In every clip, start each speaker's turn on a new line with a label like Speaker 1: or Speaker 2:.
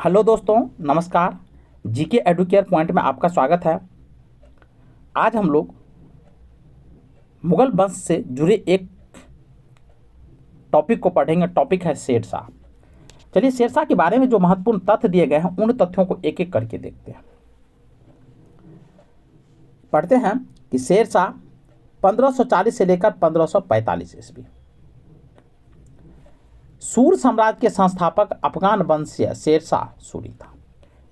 Speaker 1: Hello दोस्तों, नमस्कार। GK Educare point में आपका स्वागत है। आज हम लोग मुगल वंश से जुड़े एक टॉपिक को पढ़ेंगे। टॉपिक है शेरशाह। चलिए, शेरशाह के बारे में जो महत्वपूर्ण तथ्य दिए गए हैं उन तथ्यों को एक एक करके देखते हैं। पढ़ते हैं कि शेरशाह 1540 से लेकर 1545 ईस्वी सूर साम्राज्य के संस्थापक अफगान वंशीय शेरशाह सूरी था।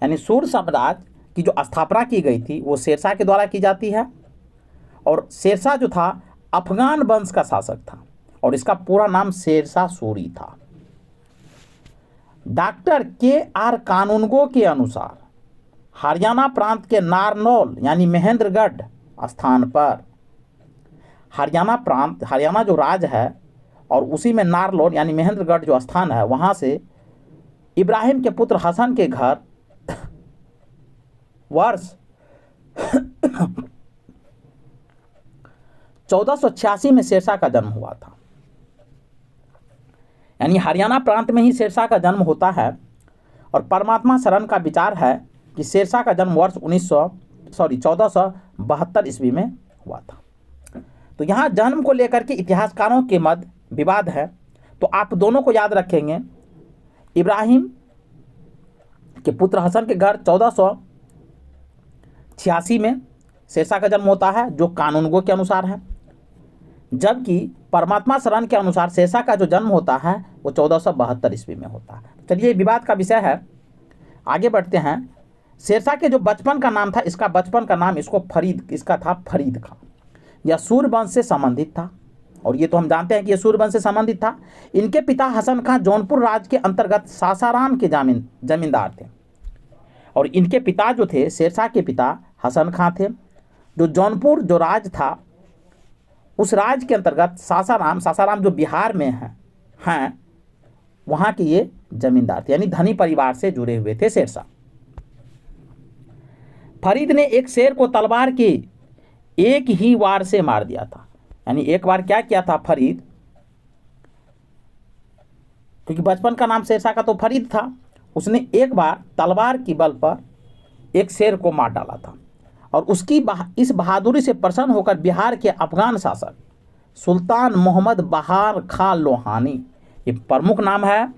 Speaker 1: यानी सूर साम्राज्य की जो स्थापना की गई थी वो शेरशाह के द्वारा की जाती है। और शेरशाह जो था अफगान वंश का शासक था और इसका पूरा नाम शेरशाह सूरी था। डॉक्टर KR कानूनगो के अनुसार हरियाणा प्रांत के नारनौल यानी महेंद्रगढ़ स्थान पर हरियाणा जो राज्य है और उसी में नारनौल यानी महेंद्रगढ़ जो स्थान है, वहाँ से इब्राहिम के पुत्र हसन के घर वर्ष 1486 में शेरशाह का जन्म हुआ था। यानी हरियाणा प्रांत में ही शेरशाह का जन्म होता है। और परमात्मा शरण का विचार है कि शेरशाह का जन्म वर्ष 1472 ईस्वी में हुआ था। तो यहाँ जन्म को लेकर के इतिहासकारों के मध्य विवाद है। तो आप दोनों को याद रखेंगे, इब्राहिम के पुत्र हसन के घर 1486 में शेरशाह का जन्म होता है जो कानूनगो के अनुसार है, जबकि परमात्मा शरण के अनुसार शेरशाह का जो जन्म होता है वो 1472 ईस्वी में होता है। चलिए, विवाद का विषय है, आगे बढ़ते हैं। शेरशाह के जो बचपन का नाम था, इसका बचपन का नाम इसका था फरीद खां। यह सूर्यवंश से संबंधित था और ये तो हम जानते हैं कि यह सूर्यवंश से संबंधित था। इनके पिता हसन खां जौनपुर राज्य के अंतर्गत सासाराम के जमींदार थे और इनके पिता जो थे, शेरशाह के पिता हसन खां थे, जो जौनपुर जो राज्य था उस राज्य के अंतर्गत सासाराम जो बिहार में हैं वहाँ के ये जमींदार थे। यानी धनी परिवार से जुड़े हुए थे शेरशाह। फरीद ने एक शेर को तलवार की एक ही वार से मार दिया था। यानी एक बार क्या किया था फरीद, क्योंकि बचपन का नाम शेरशाह का तो फरीद था, उसने एक बार तलवार की बल पर एक शेर को मार डाला था। और उसकी इस बहादुरी से प्रसन्न होकर बिहार के अफगान शासक सुल्तान मोहम्मद बहार खां लोहानी, ये प्रमुख नाम है,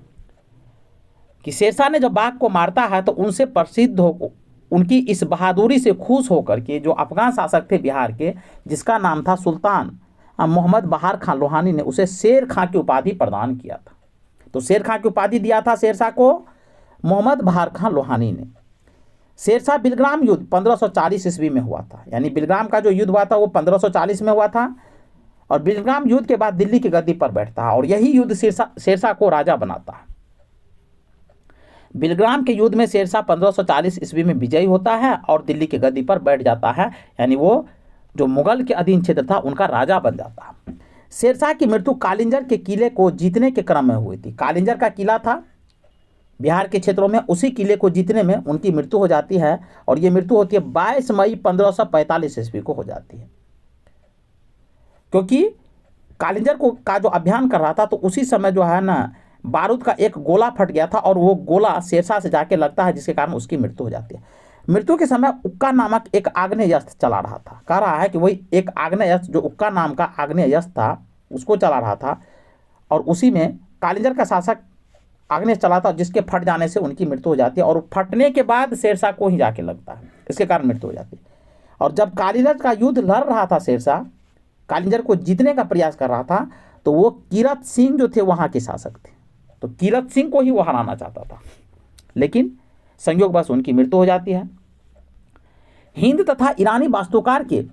Speaker 1: कि शेरशाह ने जब बाघ को मारता है तो उनसे प्रसिद्ध हो उनकी इस बहादुरी से खुश होकर के जो अफगान शासक थे बिहार के, जिसका नाम था सुल्तान मोहम्मद बहार खां लोहानी, ने उसे शेर खां की उपाधि प्रदान किया था। तो शेर खां की उपाधि दिया था शेरशाह को मोहम्मद बहार खां लोहानी ने। शेरशाह बिलग्राम युद्ध 1540 ईस्वी में हुआ था। यानी बिलग्राम का जो युद्ध हुआ था वो 1540 में हुआ था और बिलग्राम युद्ध के बाद दिल्ली की गद्दी पर बैठता है और यही युद्ध शेरशाह को राजा बनाता है। बिलग्राम के युद्ध में शेरशाह 1540 ईस्वी में विजयी होता है और दिल्ली की गद्दी पर बैठ जाता है। यानी वो जो मुगल के अधीन क्षेत्र था उनका राजा बन जाता है। शेरशाह की मृत्यु कालिंजर के किले को जीतने के क्रम में हुई थी। कालिंजर का किला था बिहार के क्षेत्रों में, उसी किले को जीतने में उनकी मृत्यु हो जाती है और ये मृत्यु होती है 22 मई 1545 ईस्वी को हो जाती है। क्योंकि कालिंजर का जो अभियान कर रहा था तो उसी समय जो है ना, बारूद का एक गोला फट गया था और वो गोला शेरशाह से जाके लगता है, जिसके कारण उसकी मृत्यु हो जाती है। मृत्यु के समय उक्का नामक एक आग्नेयास्त्र चला रहा था। कह रहा है कि वही एक आग्नेयास्त्र जो उक्का नाम का आग्नेयास्त्र था उसको चला रहा था और उसी में कालिंजर का शासक आग्नेय चला था, जिसके फट जाने से उनकी मृत्यु हो जाती है और फटने के बाद शेरशाह को ही जाके लगता है, इसके कारण मृत्यु हो जाती है। और जब कालिंजर का युद्ध लड़ रहा था, शेरशाह कालिंजर को जीतने का प्रयास कर रहा था, तो वो कीरत सिंह जो थे वहाँ के शासक थे, तो कीरत सिंह को ही वो हराना चाहता था, लेकिन संयोगवश उनकी मृत्यु हो जाती है। हिंद तथा ईरानी वास्तुकार के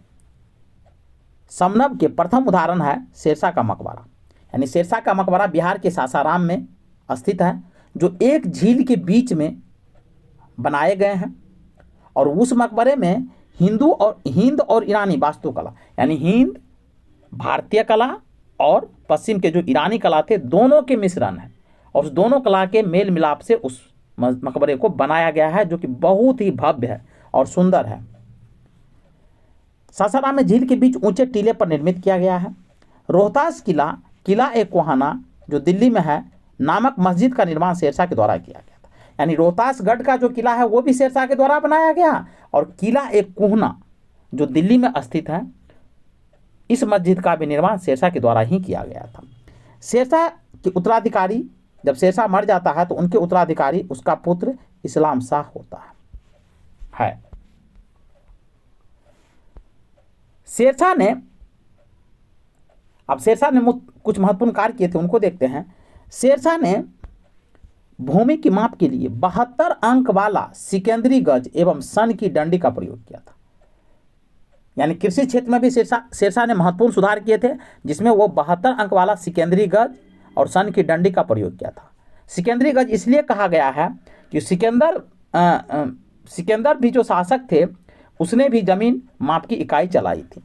Speaker 1: समनव के प्रथम उदाहरण है शेरशाह का मकबरा। यानी शेरशाह का मकबरा बिहार के सासाराम में स्थित है, जो एक झील के बीच में बनाए गए हैं और उस मकबरे में हिंद और ईरानी वास्तुकला, यानी हिंद भारतीय कला और पश्चिम के जो ईरानी कला थे, दोनों के मिश्रण है और उस दोनों कला के मेल मिलाप से उस मकबरे को बनाया गया है, जो कि बहुत ही भव्य है और सुंदर है। सासाराम में झील के बीच ऊंचे टीले पर निर्मित किया गया है। रोहतास किला ए कोहाना जो दिल्ली में है नामक मस्जिद का निर्माण शेरशाह के द्वारा किया गया था। यानी रोहतासगढ़ का जो किला है वो भी शेरशाह के द्वारा बनाया गया, और किला एक कोहना जो दिल्ली में स्थित है, इस मस्जिद का भी निर्माण शेरशाह के द्वारा ही किया गया था। शेरशाह के उत्तराधिकारी, जब शेरशाह मर जाता है तो उनके उत्तराधिकारी उसका पुत्र इस्लाम शाह होता है। शेरशाह ने कुछ महत्वपूर्ण कार्य किए थे, उनको देखते हैं। शेरशाह ने भूमि की माप के लिए 72 अंक वाला सिकंदरी गज एवं सन की डंडी का प्रयोग किया था। यानी कृषि क्षेत्र में भी शेरशाह ने महत्वपूर्ण सुधार किए थे, जिसमें वो 72 अंक वाला सिकंदरी गज और सन की डंडी का प्रयोग किया था। सिकंदरी गज इसलिए कहा गया है कि सिकंदर भी जो शासक थे उसने भी जमीन माप की इकाई चलाई थी,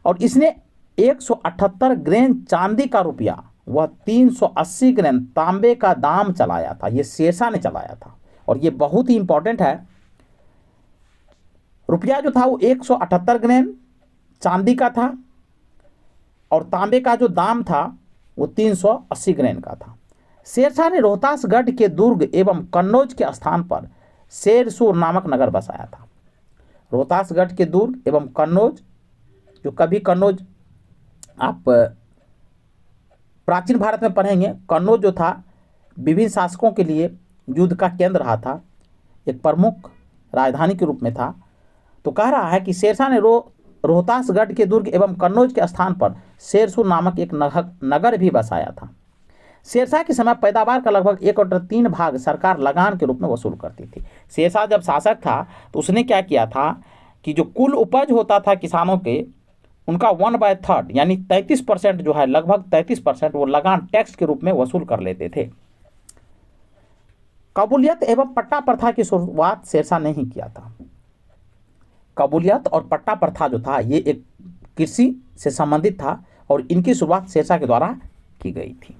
Speaker 1: और इसने 178 ग्रेन चांदी का रुपया वह 380 ग्रेन तांबे का दाम चलाया था। ये शेरशाह ने चलाया था, और ये बहुत ही इंपॉर्टेंट है। रुपया जो था वो 178 ग्रेन चांदी का था, और तांबे का जो दाम था वो 380 ग्रेन का था। शेरशाह ने रोहतासगढ़ के दुर्ग एवं कन्नौज के स्थान पर शेरसूर नामक नगर बसाया था। रोहतासगढ़ के दुर्ग एवं कन्नौज, जो कभी कन्नौज आप प्राचीन भारत में पढ़ेंगे, कन्नौज जो था विभिन्न शासकों के लिए युद्ध का केंद्र रहा था, एक प्रमुख राजधानी के रूप में था। तो कह रहा है कि शेरशाह ने रोहतासगढ़ के दुर्ग एवं कन्नौज के स्थान पर शेरसूर नामक एक नगर भी बसाया था। शेरशाह के समय पैदावार का लगभग 1/3 भाग सरकार लगान के रूप में वसूल करती थी। शेरशाह जब शासक था तो उसने क्या किया था कि जो कुल उपज होता था किसानों के, उनका 1/3 यानी 33% जो है, लगभग 33% वो लगान टैक्स के रूप में वसूल कर लेते थे। कबूलियत एवं पट्टा प्रथा की शुरुआत शेरशाह ने ही किया था। कबूलियत और पट्टा प्रथा जो था ये एक कृषि से संबंधित था, और इनकी शुरुआत शेरशाह के द्वारा की गई थी।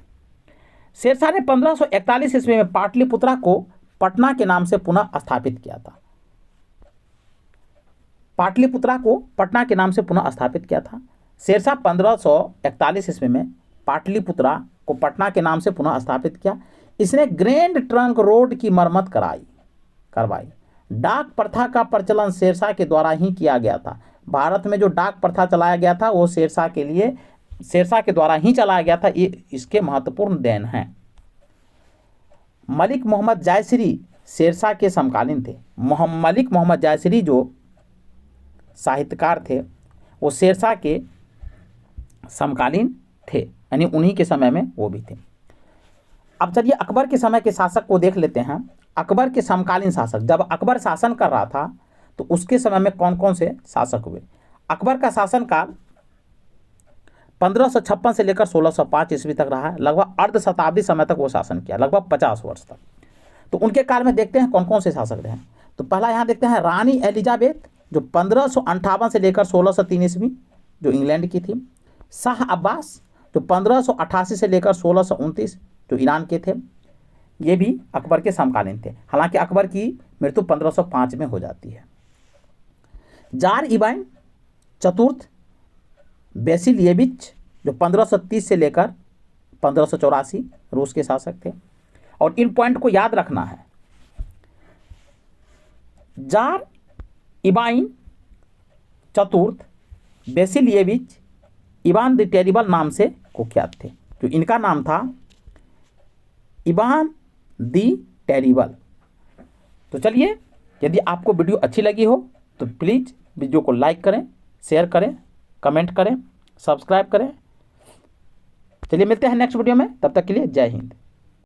Speaker 1: शेरशाह ने 1541 ईस्वी में पाटलिपुत्रा को पटना के नाम से पुनः स्थापित किया था। पाटलिपुत्रा को पटना के नाम से पुनः स्थापित किया था। शेरशाह 1541 ईस्वी में पाटलिपुत्रा को पटना के नाम से पुनः स्थापित किया। इसने ग्रैंड ट्रंक रोड की मरम्मत करवाई। डाक प्रथा का प्रचलन शेरशाह के द्वारा ही किया गया था। भारत में जो डाक प्रथा चलाया गया था वो शेरशाह के द्वारा ही चलाया गया था। ये इसके महत्वपूर्ण देन हैं। मलिक मोहम्मद जायसरी शेरशाह के समकालीन थे। मलिक मोहम्मद जायसरी जो साहित्यकार थे वो शेरशाह के समकालीन थे, यानी उन्हीं के समय में वो भी थे। अब चलिए अकबर के समय के शासक को देख लेते हैं। अकबर के समकालीन शासक, जब अकबर शासन कर रहा था तो उसके समय में कौन कौन से शासक हुए। अकबर का शासनकाल 1556 से लेकर 1605 ईस्वी तक रहा है। लगभग अर्ध शताब्दी समय तक वो शासन किया, लगभग 50 वर्ष तक। तो उनके काल में देखते हैं कौन कौन से शासक रहे। तो पहला यहाँ देखते हैं रानी एलिजाबेथ, जो 1558 से लेकर 1603 ईस्वी, जो इंग्लैंड की थी। शाह अब्बास, जो 1588 से लेकर 1629, जो ईरान के थे। ये भी अकबर के समकालीन थे। हालांकि अकबर की मृत्यु 1505 में हो जाती है। जार इबान चतुर्थ बेसिलिएविच, जो 1530 से लेकर 1584 रूस के शासक थे। और इन पॉइंट को याद रखना है। जार इबान चतुर्थ बेसिलिएविच इवान द टेरिबल नाम से कुख्यात थे। जो इनका नाम था इवान दी टेरिबल। तो चलिए, यदि आपको वीडियो अच्छी लगी हो तो प्लीज़ वीडियो को लाइक करें, शेयर करें, कमेंट करें, सब्सक्राइब करें। चलिए मिलते हैं नेक्स्ट वीडियो में, तब तक के लिए जय हिंद।